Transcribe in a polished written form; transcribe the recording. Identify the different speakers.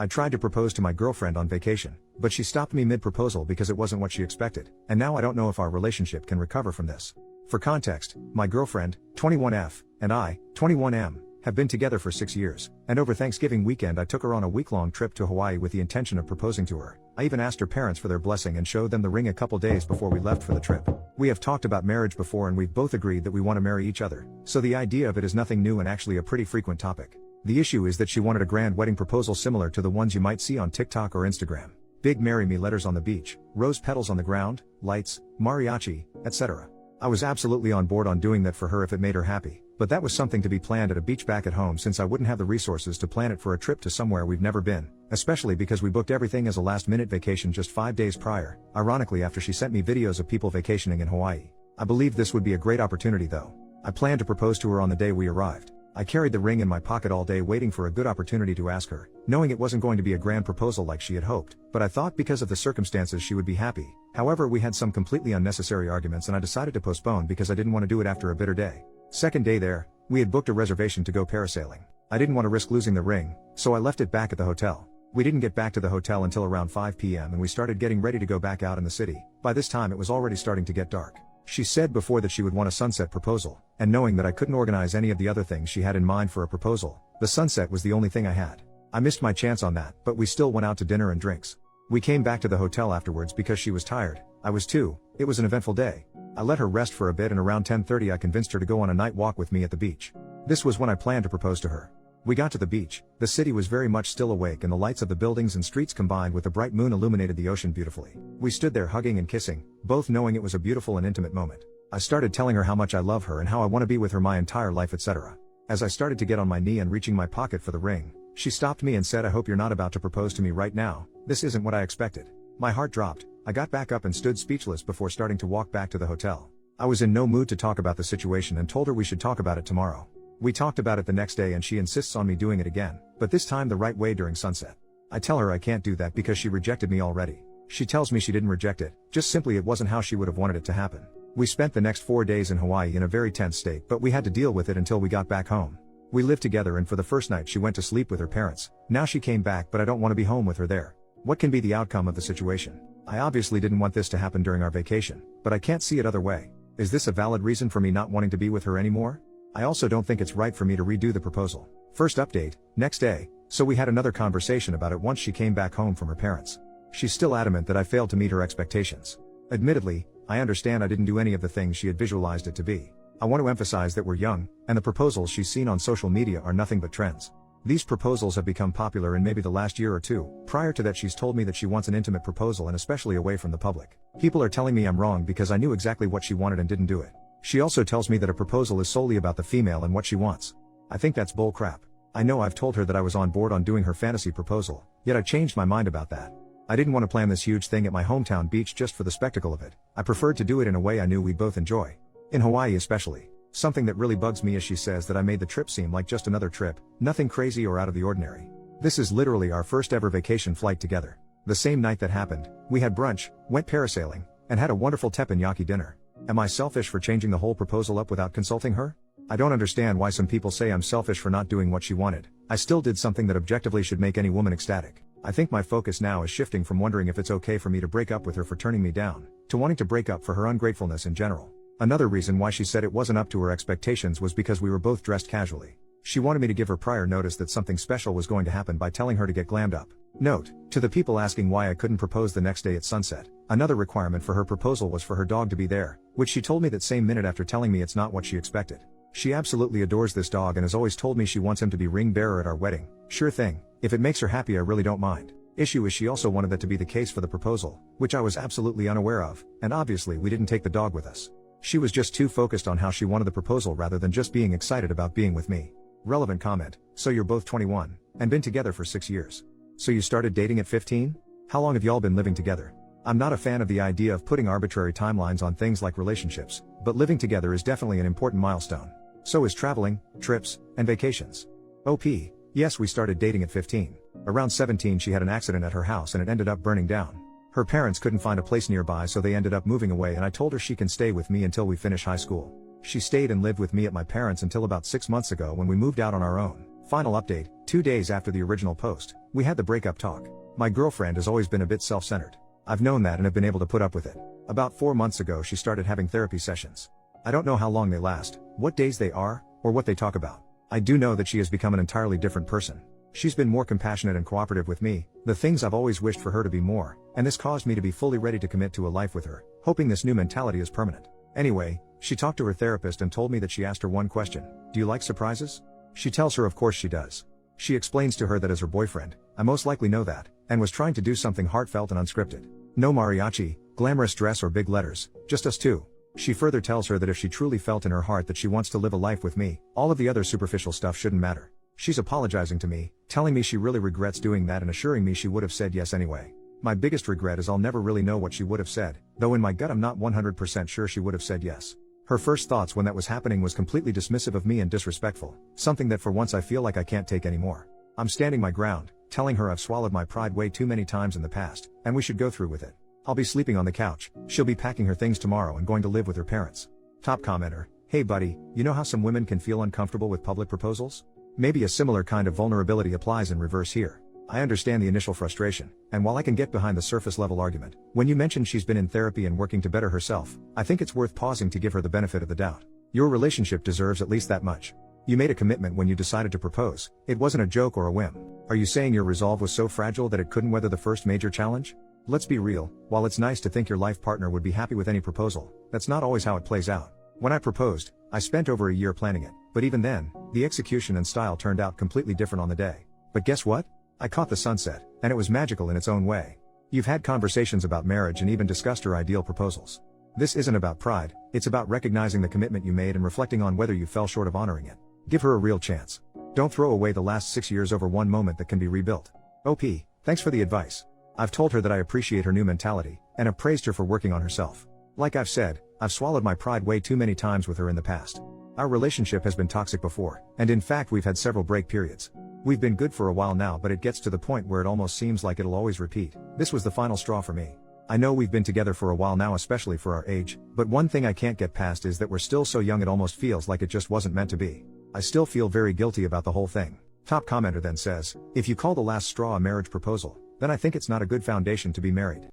Speaker 1: I tried to propose to my girlfriend on vacation, but she stopped me mid-proposal because it wasn't what she expected, and now I don't know if our relationship can recover from this. For context, my girlfriend, 21F, and I, 21M, have been together for 6 years, and over Thanksgiving weekend I took her on a week-long trip to Hawaii with the intention of proposing to her. I even asked her parents for their blessing and showed them the ring a couple days before we left for the trip. We have talked about marriage before and we've both agreed that we want to marry each other, so the idea of it is nothing new and actually a pretty frequent topic. The issue is that she wanted a grand wedding proposal similar to the ones you might see on TikTok or Instagram. Big marry me letters on the beach, rose petals on the ground, lights, mariachi, etc. I was absolutely on board on doing that for her if it made her happy, but that was something to be planned at a beach back at home since I wouldn't have the resources to plan it for a trip to somewhere we've never been, especially because we booked everything as a last-minute vacation just 5 days prior, ironically after she sent me videos of people vacationing in Hawaii. I believed this would be a great opportunity though. I planned to propose to her on the day we arrived. I carried the ring in my pocket all day waiting for a good opportunity to ask her, knowing it wasn't going to be a grand proposal like she had hoped, but I thought because of the circumstances she would be happy. However, we had some completely unnecessary arguments and I decided to postpone because I didn't want to do it after a bitter day. Second day there, we had booked a reservation to go parasailing. I didn't want to risk losing the ring, so I left it back at the hotel. We didn't get back to the hotel until around 5 p.m. and we started getting ready to go back out in the city. By this time it was already starting to get dark. She said before that she would want a sunset proposal, and knowing that I couldn't organize any of the other things she had in mind for a proposal, the sunset was the only thing I had. I missed my chance on that, but we still went out to dinner and drinks. We came back to the hotel afterwards because she was tired. I was too. It was an eventful day. I let her rest for a bit and around 10:30 I convinced her to go on a night walk with me at the beach. This was when I planned to propose to her. We got to the beach, the city was very much still awake and the lights of the buildings and streets combined with the bright moon illuminated the ocean beautifully. We stood there hugging and kissing, both knowing it was a beautiful and intimate moment. I started telling her how much I love her and how I want to be with her my entire life, etc. As I started to get on my knee and reaching my pocket for the ring, she stopped me and said, "I hope you're not about to propose to me right now. This isn't what I expected." My heart dropped. I got back up and stood speechless before starting to walk back to the hotel. I was in no mood to talk about the situation and told her we should talk about it tomorrow. We talked about it the next day and she insists on me doing it again, but this time the right way during sunset. I tell her I can't do that because she rejected me already. She tells me she didn't reject it, just simply it wasn't how she would have wanted it to happen. We spent the next 4 days in Hawaii in a very tense state, but we had to deal with it until we got back home. We lived together and for the first night she went to sleep with her parents. Now she came back but I don't want to be home with her there. What can be the outcome of the situation? I obviously didn't want this to happen during our vacation, but I can't see it other way. Is this a valid reason for me not wanting to be with her anymore? I also don't think it's right for me to redo the proposal. First update, next day, so we had another conversation about it once she came back home from her parents. She's still adamant that I failed to meet her expectations. Admittedly, I understand I didn't do any of the things she had visualized it to be. I want to emphasize that we're young, and the proposals she's seen on social media are nothing but trends. These proposals have become popular in maybe the last year or two. Prior to that she's told me that she wants an intimate proposal and especially away from the public. People are telling me I'm wrong because I knew exactly what she wanted and didn't do it. She also tells me that a proposal is solely about the female and what she wants. I think that's bull crap. I know I've told her that I was on board on doing her fantasy proposal, yet I changed my mind about that. I didn't want to plan this huge thing at my hometown beach just for the spectacle of it. I preferred to do it in a way I knew we'd both enjoy. In Hawaii especially. Something that really bugs me is she says that I made the trip seem like just another trip, nothing crazy or out of the ordinary. This is literally our first ever vacation flight together. The same night that happened, we had brunch, went parasailing, and had a wonderful teppanyaki dinner. Am I selfish for changing the whole proposal up without consulting her? I don't understand why some people say I'm selfish for not doing what she wanted. I still did something that objectively should make any woman ecstatic. I think my focus now is shifting from wondering if it's okay for me to break up with her for turning me down, to wanting to break up for her ungratefulness in general. Another reason why she said it wasn't up to her expectations was because we were both dressed casually. She wanted me to give her prior notice that something special was going to happen by telling her to get glammed up. Note, to the people asking why I couldn't propose the next day at sunset, another requirement for her proposal was for her dog to be there, which she told me that same minute after telling me it's not what she expected. She absolutely adores this dog and has always told me she wants him to be ring bearer at our wedding. Sure thing, if it makes her happy I really don't mind. Issue is she also wanted that to be the case for the proposal, which I was absolutely unaware of, and obviously we didn't take the dog with us. She was just too focused on how she wanted the proposal rather than just being excited about being with me. Relevant comment, so you're both 21, and been together for 6 years. So you started dating at 15? How long have y'all been living together? I'm not a fan of the idea of putting arbitrary timelines on things like relationships, but living together is definitely an important milestone. So is traveling, trips, and vacations. OP, yes, we started dating at 15. Around 17 she had an accident at her house and it ended up burning down. Her parents couldn't find a place nearby so they ended up moving away and I told her she can stay with me until we finish high school. She stayed and lived with me at my parents' until about 6 months ago when we moved out on our own. Final update, 2 days after the original post, we had the breakup talk. My girlfriend has always been a bit self-centered. I've known that and have been able to put up with it. About 4 months ago she started having therapy sessions. I don't know how long they last, what days they are, or what they talk about. I do know that she has become an entirely different person. She's been more compassionate and cooperative with me, the things I've always wished for her to be more, and this caused me to be fully ready to commit to a life with her, hoping this new mentality is permanent. Anyway, she talked to her therapist and told me that she asked her one question: do you like surprises? She tells her of course she does. She explains to her that as her boyfriend, I most likely know that, and was trying to do something heartfelt and unscripted. No mariachi, glamorous dress or big letters, just us two. She further tells her that if she truly felt in her heart that she wants to live a life with me, all of the other superficial stuff shouldn't matter. She's apologizing to me, telling me she really regrets doing that and assuring me she would have said yes anyway. My biggest regret is I'll never really know what she would have said, though in my gut I'm not 100% sure she would have said yes. Her first thoughts when that was happening was completely dismissive of me and disrespectful, something that for once I feel like I can't take anymore. I'm standing my ground, telling her I've swallowed my pride way too many times in the past, and we should go through with it. I'll be sleeping on the couch, she'll be packing her things tomorrow and going to live with her parents. Top commenter: hey buddy, you know how some women can feel uncomfortable with public proposals? Maybe a similar kind of vulnerability applies in reverse here. I understand the initial frustration, and while I can get behind the surface level argument, when you mentioned she's been in therapy and working to better herself, I think it's worth pausing to give her the benefit of the doubt. Your relationship deserves at least that much. You made a commitment when you decided to propose. It wasn't a joke or a whim. Are you saying your resolve was so fragile that it couldn't weather the first major challenge? Let's be real, while it's nice to think your life partner would be happy with any proposal, that's not always how it plays out. When I proposed, I spent over a year planning it, but even then, the execution and style turned out completely different on the day. But guess what? I caught the sunset, and it was magical in its own way. You've had conversations about marriage and even discussed her ideal proposals. This isn't about pride, it's about recognizing the commitment you made and reflecting on whether you fell short of honoring it. Give her a real chance. Don't throw away the last 6 years over one moment that can be rebuilt. OP, thanks for the advice. I've told her that I appreciate her new mentality, and have praised her for working on herself. Like I've said, I've swallowed my pride way too many times with her in the past. Our relationship has been toxic before, and in fact we've had several break periods. We've been good for a while now, but it gets to the point where it almost seems like it'll always repeat. This was the final straw for me. I know we've been together for a while now, especially for our age, but one thing I can't get past is that we're still so young it almost feels like it just wasn't meant to be. I still feel very guilty about the whole thing. Top commenter then says, if you call the last straw a marriage proposal, then I think it's not a good foundation to be married.